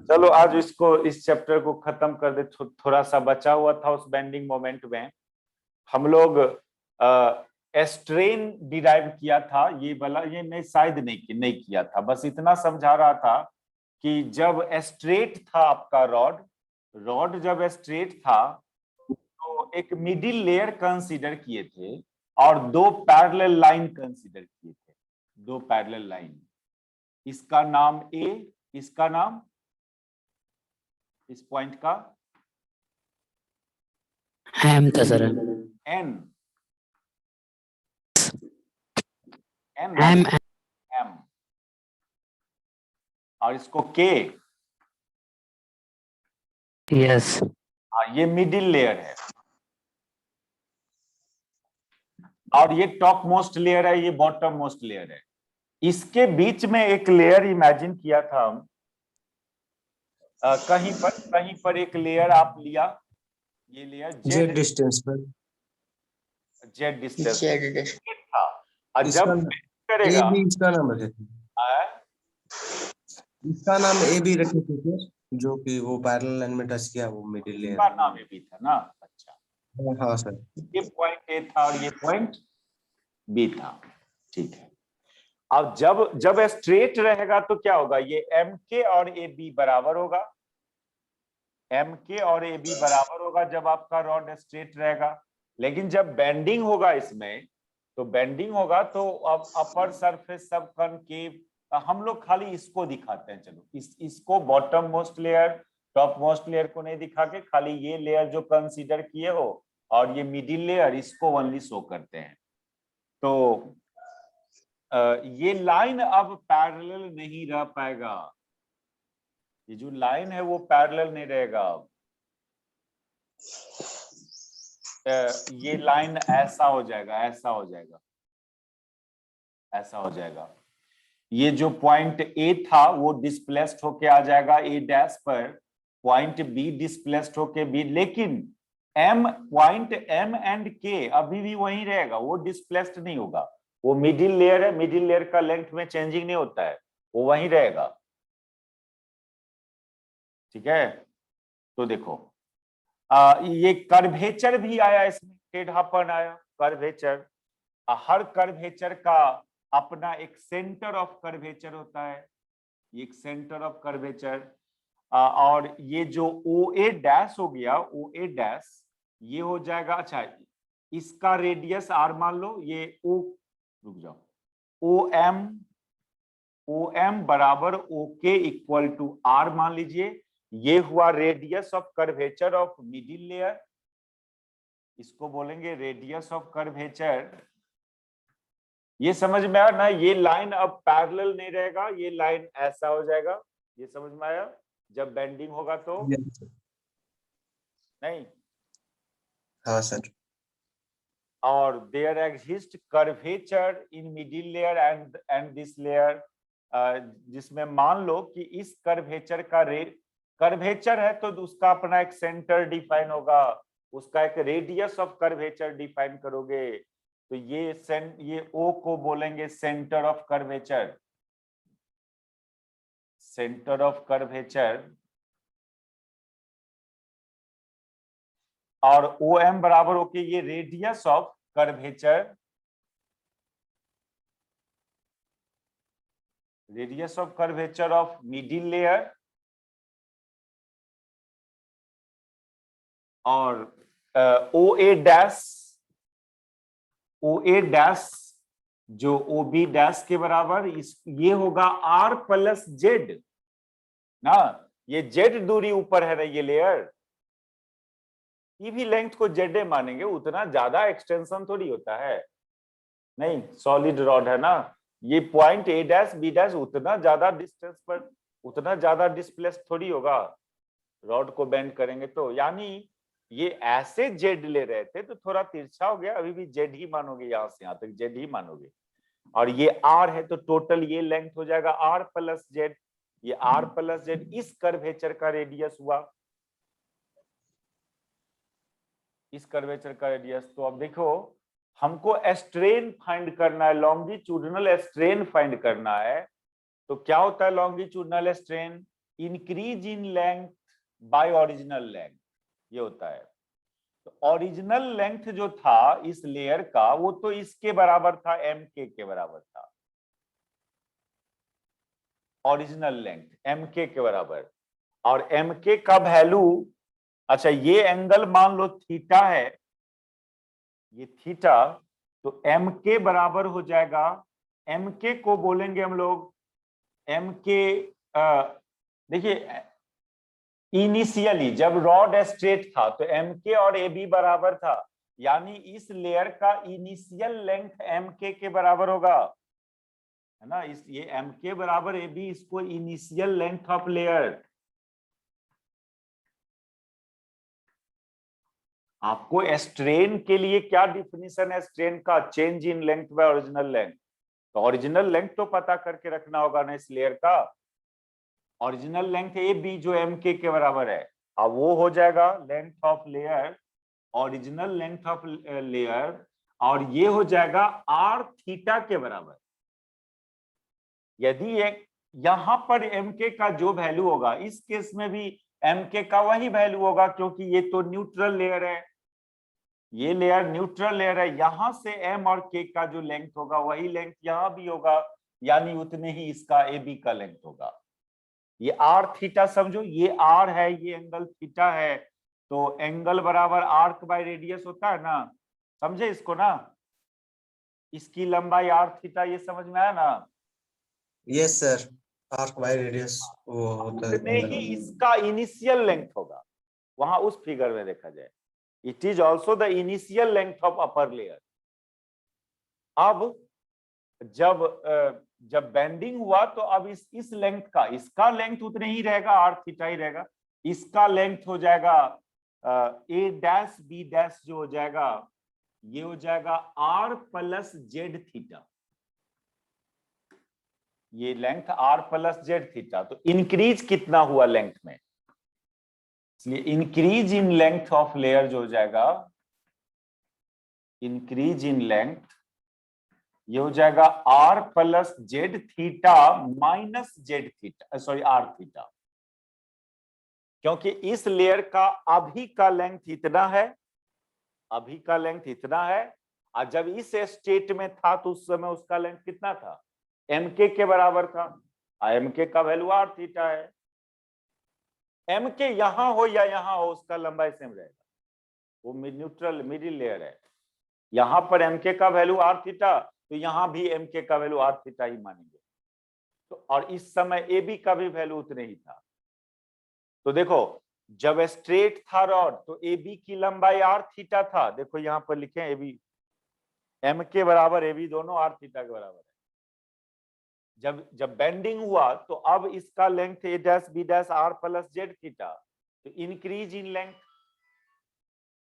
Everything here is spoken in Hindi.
चलो आज इसको इस चैप्टर को खत्म कर दे। थोड़ा सा बचा हुआ था उस बेंडिंग मोमेंट में हम लोग स्ट्रेन डिराइव किया था। ये वाला ये मैं शायद नहीं किया था, बस इतना समझा रहा था कि जब स्ट्रेट था आपका रॉड रॉड जब स्ट्रेट था तो एक मिडिल लेयर कंसीडर किए थे और दो पैरेलल लाइन कंसीडर किए थे। दो पैरेलल लाइन, इसका नाम ए, इसका नाम इस पॉइंट का एम था sir. N N M M और इसको के। यस। ये मिडिल लेयर है और ये टॉप मोस्ट लेयर है, ये बॉटम मोस्ट लेयर है। इसके बीच में एक लेयर इमेजिन किया था हम। कहीं पर एक लेयर आप लिया, ये लेयर जेड डिस्टेंस पर, जेड डिस्टेंस जेड था। और जब करेगा इसका नाम रखे थे, इसका नाम ए बी रखे थे फिर, जो कि वो पैरेलल लाइन में टच किया, वो मिडिल लेयर का नाम ये भी था ना। अच्छा हाँ सर, ये पॉइंट ए था और ये पॉइंट बी था, ठीक है। अब जब स्ट्रेट रहेगा तो क्या होगा, ये एम के और ए बी बराबर होगा। एम के और ए बी बराबर होगा जब आपका रॉड स्ट्रेट रहेगा। लेकिन जब बेंडिंग होगा इसमें, तो बेंडिंग होगा तो अब अपर सरफेस सब कनकेव, हम लोग खाली इसको दिखाते हैं। चलो इसको bottom most layer top most layer को नहीं दिखा के खाली ये लेयर जो कंसीडर किए हो और ये मिडिल लेयर इसको ओनली शो करते हैं। तो ये लाइन अब पैरेलल नहीं रह पाएगा। ये जो लाइन है वो पैरेलल नहीं रहेगा अब। ये लाइन ऐसा हो जाएगा, ऐसा हो जाएगा, ऐसा हो जाएगा। ये जो पॉइंट ए था वो डिस्प्लेस्ड होके आ जाएगा ए डैश पर, पॉइंट बी डिस्प्लेस्ड होके बी, लेकिन एम पॉइंट एम एंड के अभी भी वहीं रहेगा, वो डिस्प्लेस्ड नहीं होगा। वो मिडिल लेयर है, मिडिल लेयर का लेंथ में चेंजिंग नहीं होता है, वो वहीं रहेगा। ठीक है, तो देखो ये कर्वेचर भी आया इसमें, टेढ़ापन आया, कर्वेचर। हर कर्वेचर का अपना एक सेंटर ऑफ कर्वेचर होता है, एक सेंटर ऑफ कर्वेचर। और ये जो ओ ए डैश हो गया, ओ ए डैश ये हो जाएगा, अच्छा इसका रेडियस आर मान लो, ये ओ, रुक जाओ, ओ एम बराबर ओ के इक्वल टू आर मान लीजिए। ये हुआ radius of curvature of middle layer, इसको बोलेंगे रेडियस ऑफ कर्वेचर। ये समझ में आया ना, ये लाइन अब पैरेलल नहीं रहेगा, ये लाइन ऐसा हो जाएगा। ये समझ में आया, जब बेंडिंग होगा तो नहीं। हाँ सर। और there exist curvature in middle layer and this layer, जिसमें मान लो कि इस कर्वेचर का कर्वेचर है तो उसका अपना एक सेंटर डिफाइन होगा, उसका एक रेडियस ऑफ कर्वेचर डिफाइन करोगे, तो ये ओ को बोलेंगे centre of curvature, centre of curvature. और ओ एम बराबर होके ये radius of curvature, radius of curvature of middle layer. और ओ ए डैश, ओ ए डैश जो ओ बी डैश के बराबर, ये होगा आर प्लस जेड ना। ये जेड दूरी ऊपर है ना ये लेयर, ये भी लेंथ को जेड मानेंगे, उतना ज्यादा एक्सटेंशन थोड़ी होता है, नहीं सॉलिड रॉड है ना। ये point A dash B dash उतना ज्यादा डिस्टेंस पर उतना ज्यादा डिस्प्लेस थोड़ी होगा रॉड को बेंड करेंगे तो। यानी ये ऐसे जेड ले रहे थे तो थोड़ा तिरछा हो गया, अभी भी जेड ही मानोगे, यहां से यहां तक जेड ही मानोगे। और ये आर है तो टोटल ये लेंथ हो जाएगा आर प्लस जेड। ये आर प्लस जेड इस कर्वेचर का रेडियस हुआ, इस कर्वेचर का रेडियस। तो अब देखो हमको स्ट्रेन फाइंड करना है, लॉन्गिट्यूडिनल स्ट्रेन फाइंड करना है। तो क्या होता है longitudinal strain, increase in length bye original length, ये होता है। तो ओरिजिनल लेंथ जो था इस लेयर का वो तो इसके बराबर था, एम के बराबर था। ओरिजिनल लेंथ एम के बराबर, और एम के का वैल्यू, अच्छा ये एंगल मान लो थीटा है, ये थीटा, तो एम के बराबर हो जाएगा, एम के को बोलेंगे हम लोग एम के, देखिए इनिशियली जब रॉड स्ट्रेट था तो एम के और ए बी बराबर था, यानी इस लेयर का इनिशियल लेंथ एम के बराबर होगा, है ना। इस ये एम के बराबर ए बी, इसको इनिशियल लेंथ ऑफ लेयर। आपको स्ट्रेन के लिए क्या डिफिनीशन है स्ट्रेन का, change in length bye original length. तो ओरिजिनल लेंथ तो पता करके रखना होगा ना इस लेयर का। ओरिजिनल लेंथ ए बी जो एम के बराबर है, अब वो हो जाएगा length of layer, original length of layer, और ये हो जाएगा आर थीटा के बराबर। यदि एक यहां पर एम के का जो वैल्यू होगा, इस केस में भी एम के का वही वैल्यू होगा, क्योंकि ये तो न्यूट्रल लेयर है, ये लेयर न्यूट्रल लेयर है। यहां से एम और के का जो लेंथ होगा वही लेंथ यहां भी होगा, यानी उतने ही इसका ए बी का लेंथ होगा। ये आर थीटा समझो, ये आर है, ये एंगल थीटा है, तो एंगल बराबर आर्क बाय रेडियस होता है ना, समझे इसको ना। इसकी लंबाई आर थीटा, ये समझ में आया ना। Yes sir, arc by radius वो होता उतने ही है। इसका इनिशियल लेंथ होगा, वहां उस फिगर में देखा जाए, it is also the initial length of upper layer. अब जब बेंडिंग हुआ तो अब इस लेंथ का, इसका लेंथ उतने ही रहेगा, आर थीटा ही रहेगा, इसका लेंथ हो जाएगा ए डैश बी डैश, जो हो जाएगा ये हो जाएगा आर प्लस जेड थीटा, ये length R plus Z theta. तो इंक्रीज कितना हुआ लेंथ में, इसलिए increase in length of layer जो हो जाएगा, इंक्रीज इन लेंथ, ये हो जाएगा R plus Z theta minus Z theta, sorry R theta, क्योंकि इस लेयर का अभी का लेंथ इतना है, अभी का लेंथ इतना है, और जब इस स्टेट में था तो उस समय उसका लेंथ कितना था, एम के बराबर था, एम के का वैल्यू आर थीटा है। एम के यहां हो या यहां हो उसका लंबाई सेम रहेगा, वो न्यूट्रल मिडिल लेयर है। यहां पर एम के का वैल्यू आर थीटा, तो यहां भी एम के का वैल्यू आर थीटा ही मानेंगे। तो और इस समय ए बी का भी वैल्यू उतने ही था। तो देखो जब स्ट्रेट था रॉड तो ए बी की लंबाई आर थीटा था, देखो यहां पर लिखे ए बी, एम के बराबर ए बी दोनों आर थीटा के बराबर है। जब बेंडिंग हुआ तो अब इसका length A dash B dash R plus Z theta, तो इंक्रीज इन लेंथ